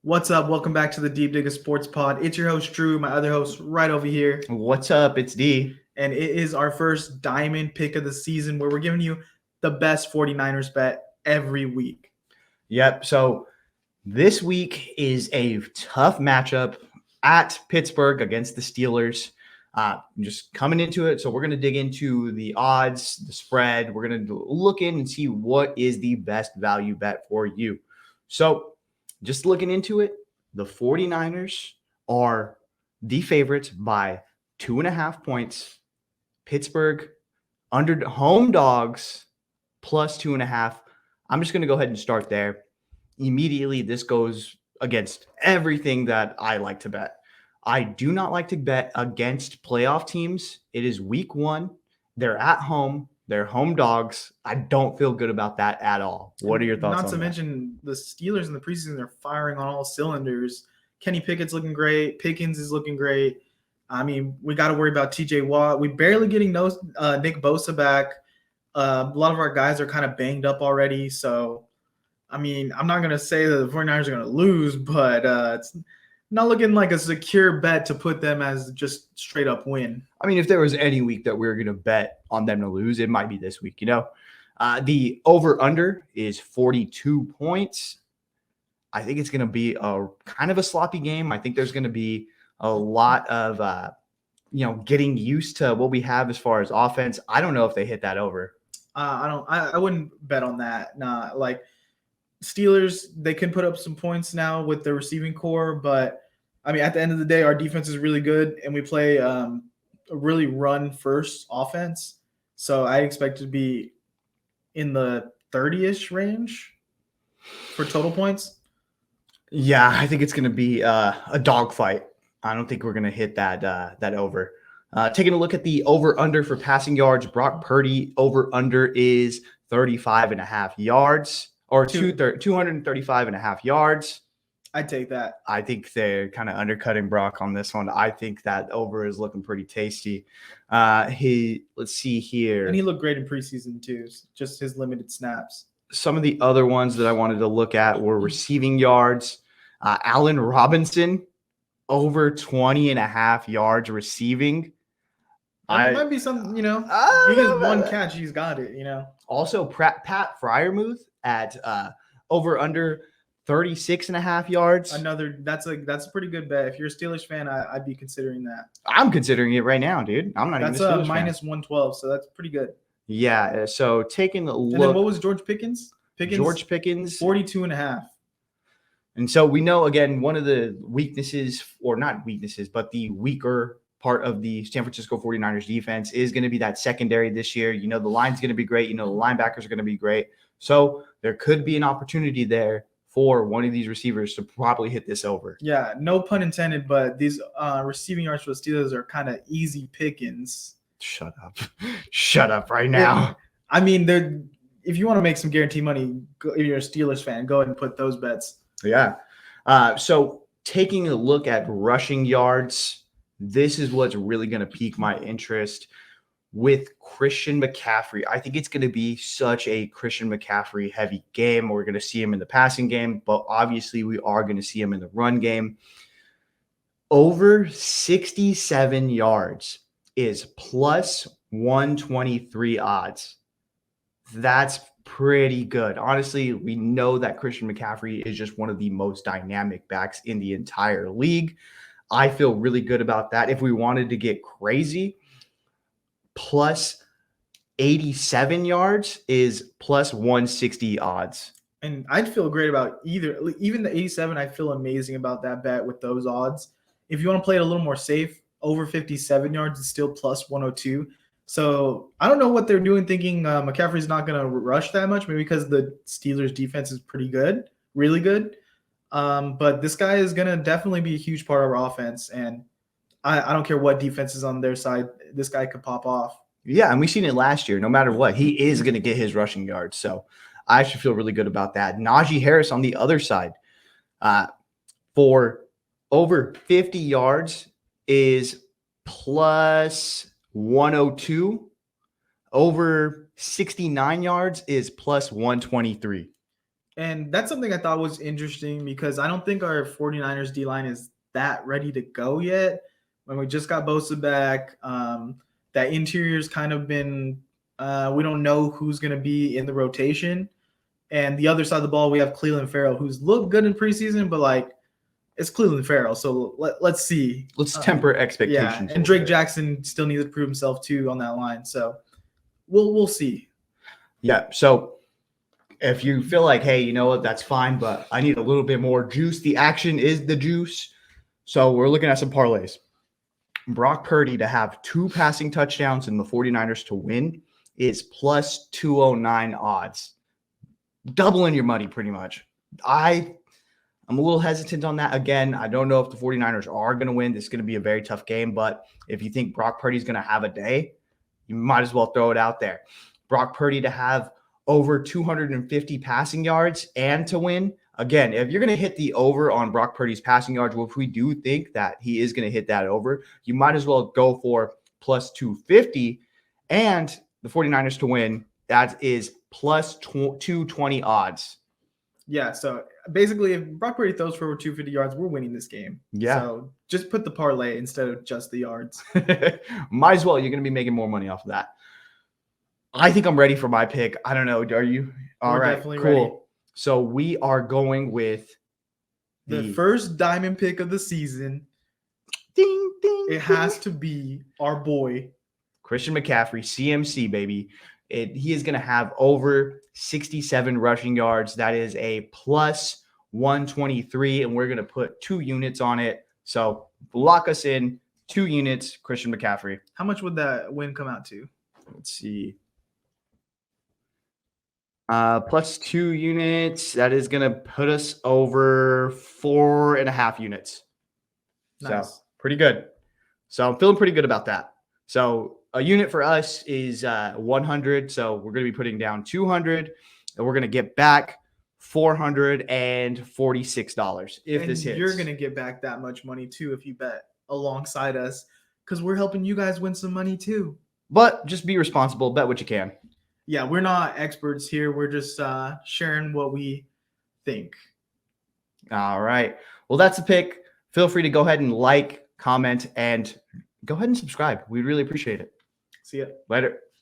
What's up? Welcome back to the Deep Digger Sports Pod. It's your host, Drew, my other host right over here. What's up? It's D. And it is our first diamond pick of the season where we're giving you the best 49ers bet every week. Yep. So this week is a tough matchup at Pittsburgh against the Steelers. Just coming into it. So we're going to dig into the odds, the spread. We're going to look in and see what is the best value bet for you. So just looking into it, the 49ers are the favorites by 2.5 points. Pittsburgh under home dogs plus 2.5. I'm just going to go ahead and start there. Immediately, this goes against everything that I like to bet. I do not like to bet against playoff teams. It is week 1. They're at home. They're home dogs. I don't feel good about that at all. What are your thoughts on that? Not to mention the Steelers in the preseason, they're firing on all cylinders. Kenny Pickett's looking great. Pickens is looking great. I mean, we got to worry about TJ Watt. We're barely getting Nick Bosa back. A lot of our guys are kind of banged up already. So, I mean, I'm not going to say that the 49ers are going to lose, but it's not looking like a secure bet to put them as just straight up win. I mean, if there was any week that we were going to bet on them to lose, it might be this week, The over-under is 42 points. I think it's going to be a kind of a sloppy game. I think there's going to be a lot of, getting used to what we have as far as offense. I don't know if they hit that over. I wouldn't bet on that. Nah, like Steelers, they can put up some points now with the receiving core, but I mean, at the end of the day, our defense is really good, and we play a really run-first offense. So I expect to be in the 30-ish range for total points. Yeah, I think it's going to be a dogfight. I don't think we're going to hit that over. Taking a look at the over-under for passing yards, Brock Purdy over-under is 35.5 yards or 235.5 yards. I'd take that. I think they're kind of undercutting Brock on this one. I think that over is looking pretty tasty. Let's see here. And he looked great in preseason too, just his limited snaps. Some of the other ones that I wanted to look at were receiving yards. Allen Robinson over 20.5 yards receiving. That might be something, he has one catch, he's got it, Also, Pat Freiermuth at over under 36.5 yards. That's a pretty good bet. If you're a Steelers fan, I'd be considering that. I'm considering it right now, dude. I'm not even a Steelers fan. That's minus 112, so that's pretty good. Yeah, so taking a look. And then what was George Pickens? George Pickens. 42.5. And so we know, again, one of the weaknesses, or not weaknesses, but the weaker part of the San Francisco 49ers defense is going to be that secondary this year. The line's going to be great. The linebackers are going to be great. So there could be an opportunity there for one of these receivers to probably hit this over. Yeah, no pun intended, but these receiving yards for the Steelers are kind of easy pickings. Shut up. Shut up right now. I mean, if you want to make some guaranteed money, if you're a Steelers fan, go ahead and put those bets. Yeah. So taking a look at rushing yards, this is what's really going to pique my interest with Christian McCaffrey. I think it's going to be such a Christian McCaffrey heavy game. We're going to see him in the passing game, but obviously we are going to see him in the run game. Over 67 yards is plus 123 odds. That's pretty good. Honestly, we know that Christian McCaffrey is just one of the most dynamic backs in the entire league. I feel really good about that. If we wanted to get crazy, plus 87 yards is plus 160 odds. And I'd feel great about even the 87. I feel amazing about that bet with those odds. If you want to play it a little more safe, over 57 yards is still plus 102. So I don't know what they're doing, thinking McCaffrey's not going to rush that much, maybe because the Steelers defense is pretty good, really good. But this guy is going to definitely be a huge part of our offense. And I don't care what defense is on their side. This guy could pop off. Yeah, and we've seen it last year. No matter what, he is going to get his rushing yards. So I should feel really good about that. Najee Harris on the other side for over 50 yards is plus 102. Over 69 yards is plus 123. And that's something I thought was interesting because I don't think our 49ers D-line is that ready to go yet. When we just got Bosa back, that interior's kind of been we don't know who's going to be in the rotation. And the other side of the ball, we have Cleveland Farrell, who's looked good in preseason, but like it's Cleveland Farrell. So let's see. Let's temper expectations. Yeah, and Drake Jackson still needs to prove himself too on that line. So we'll see. Yeah. So if you feel like, hey, you know what, that's fine, but I need a little bit more juice. The action is the juice. So we're looking at some parlays. Brock Purdy to have 2 passing touchdowns and the 49ers to win is plus 209 odds. Doubling your money pretty much. I'm a little hesitant on that. Again, I don't know if the 49ers are going to win. This is going to be a very tough game, but if you think Brock Purdy is going to have a day, you might as well throw it out there. Brock Purdy to have over 250 passing yards and to win. Again, if you're going to hit the over on Brock Purdy's passing yards, which we do think that he is going to hit that over, you might as well go for plus 250 and the 49ers to win. That is plus 220 odds. Yeah, so basically, if Brock Purdy throws for over 250 yards, we're winning this game. Yeah. So just put the parlay instead of just the yards. Might as well. You're going to be making more money off of that. I think I'm ready for my pick. I don't know. Are you? All We're right, definitely cool. ready. So we are going with The first diamond pick of the season. ding, ding. It has to be our boy. Christian McCaffrey, CMC, baby. He is going to have over 67 rushing yards. That is a plus 123, and we're going to put 2 units on it. So lock us in 2 units, Christian McCaffrey. How much would that win come out to? Let's see. Plus 2 units. That is going to put us over 4.5 units. Nice. So pretty good. So I'm feeling pretty good about that. So a unit for us is 100. So we're going to be putting down 200, and we're going to get back $446 if this hits. You're going to get back that much money too if you bet alongside us because we're helping you guys win some money too. But just be responsible. Bet what you can. Yeah, we're not experts here. We're just sharing what we think. All right. Well, that's a pick. Feel free to go ahead and like, comment, and go ahead and subscribe. We'd really appreciate it. See ya. Later.